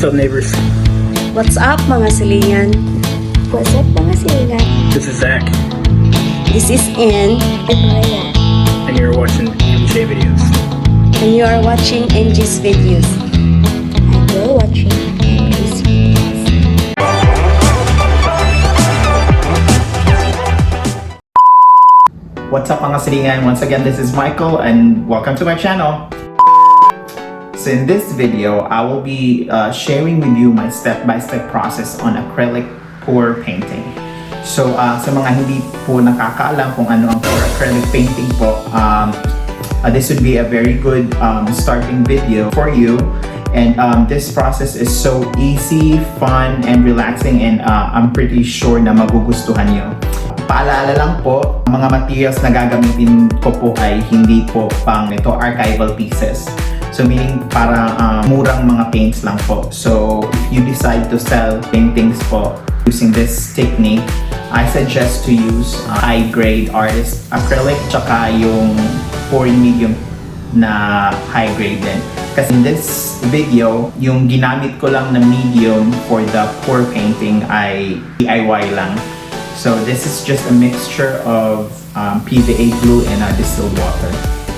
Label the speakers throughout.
Speaker 1: What's up, neighbors?
Speaker 2: What's up mga silingan?
Speaker 3: What's up mga silingan?
Speaker 1: This is Zach,
Speaker 2: This is Ann,
Speaker 3: And Maya.
Speaker 1: and you're watching MJ videos.
Speaker 2: and you are watching NG's videos.
Speaker 3: And you're watching English videos.
Speaker 4: What's up mga silingan? Once again, this is Michael and welcome to my channel. So in this video, I will be sharing with you my step-by-step process on acrylic pour painting. So sa mga hindi po nakakaalam kung ano ang pour acrylic painting po, this would be a very good starting video for you. And this process is so easy, fun, and relaxing, and I'm pretty sure na magugustuhan nyo. Paalala lang po, mga materials na gagamitin ko po ay hindi po pang ito archival pieces. So meaning para murang mga paints lang po. So if you decide to sell paintings po using this technique, I suggest to use high-grade artist acrylic tsaka yung pouring medium na high-grade din. Kasi in this video, yung ginamit ko lang na medium for the pour painting ay DIY lang. So this is just a mixture of PVA glue and distilled water.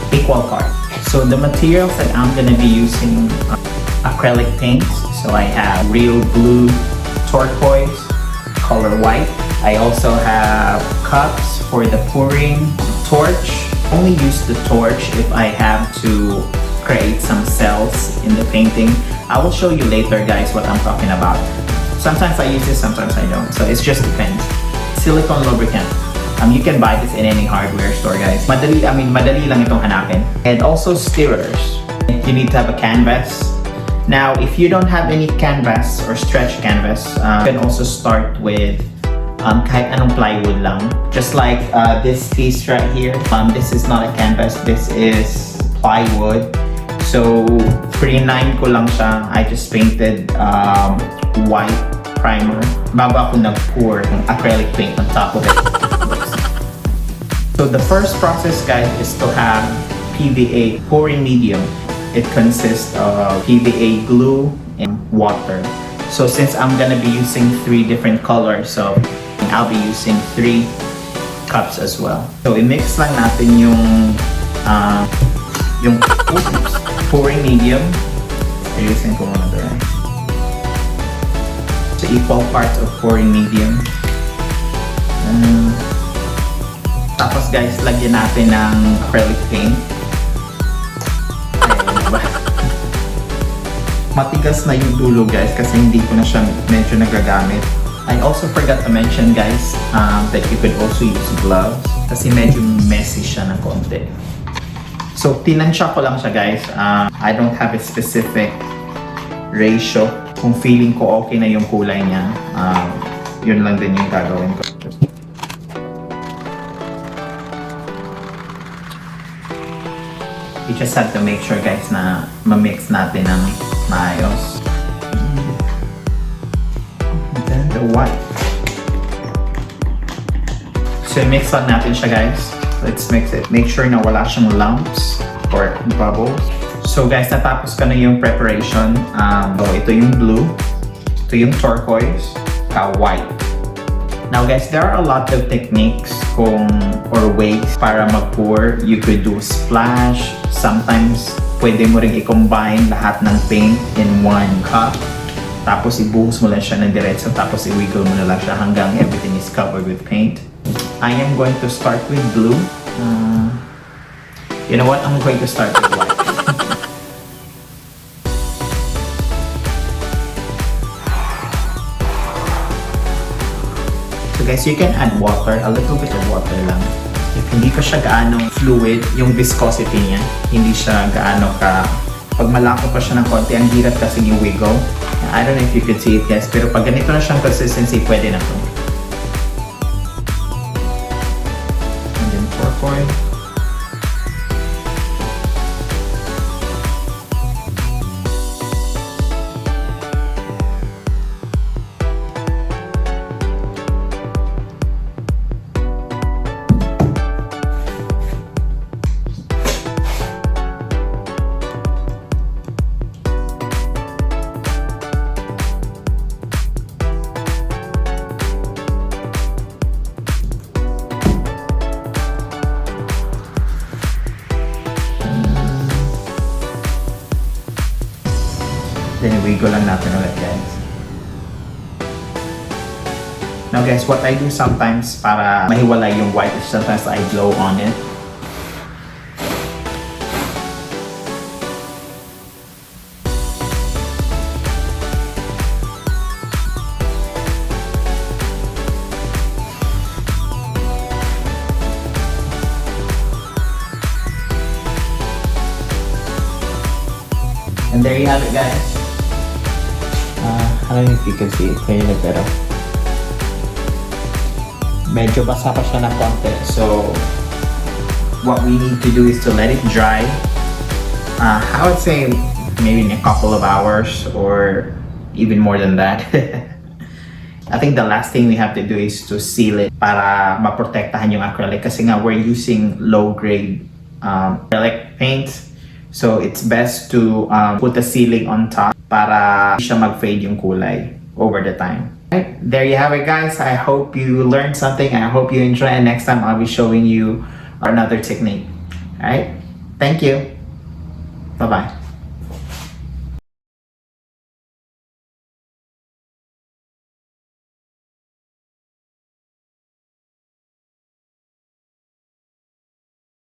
Speaker 4: Equal parts. So the materials that I'm gonna be using acrylic paints. So I have real blue, turquoise, color white. I also have cups for the pouring, torch. Only use the torch if I have to create some cells in the painting. I will show you later, guys, what I'm talking about. Sometimes I use this, sometimes I don't. So it just depends. Silicone lubricant. You can buy this in any hardware store, guys. Madali lang itong hanapin. And also stirrers. You need to have a canvas. Now, if you don't have any canvas or stretch canvas, you can also start with kahit anong plywood lang. Just like this piece right here. This is not a canvas, this is plywood. So, pre-9 ko lang siya. I just painted white primer bago ako nag-pour ng acrylic paint on top of it. So the first process, guys, is to have PVA pouring medium. It consists of PVA glue and water. So since I'm gonna be using 3 different colors, so I'll be using 3 cups as well. So i-mix lang natin yung pouring medium. Ayusin ko muna doon. So equal parts of pouring medium. Tapos guys, lagyan natin ng acrylic paint. Ayun ba? Matigas na yung dulo, guys, kasi hindi ko na siya medyo nagagamit. I also forgot to mention, guys, that you could also use gloves kasi medyo messy siya ng konti. So tinansya ko lang siya, guys. I don't have a specific ratio. Kung feeling ko okay na yung kulay niya, yun lang din yung gagawin ko. You just have to make sure, guys, na ma-mix natin ng maayos. And then the white. So mix lang natin siya, guys. Let's mix it. Make sure na wala siyang lumps or bubbles. So guys, natapos ko na yung preparation. So ito yung blue, ito yung turquoise, white. Now guys, there are a lot of techniques or ways para mag-pour. You could do splash. Sometimes pwede mo ring i-combine lahat ng paint in one cup. Tapos ibuhos mo lang siya ng diretso, tapos i-wiggle mo na lang siya hanggang everything is covered with paint. I am going to start with blue. You know what? I'm going to start with white. So guys, you can add water, a little bit of water lang. If hindi pa siya gaano fluid, yung viscosity niya, hindi siya gaano ka, pag malako pa siya ng konti, ang hirap kasi yung wiggle. I don't know if you could see it, guys, pero pag ganito na siyang consistency, pwede na to. And then turquoise. Then wiggle lang natin ulit, guys. Now guys, what I do sometimes para mahiwalay yung white is sometimes I blow on it. And there you have it, guys. I don't know if you can see it clearly better. Medyo basa pa siya ng konti. So, what we need to do is to let it dry. I would say maybe in a couple of hours or even more than that. I think the last thing we have to do is to seal it para maprotektahan yung acrylic kasi nga we're using low-grade acrylic paint. So it's best to put the sealing on top para hindi siya mag-fade yung kulay over the time. Right, there you have it, guys. I hope you learned something. I hope you enjoy, and next time I'll be showing you another technique. All right, thank you. Bye-bye.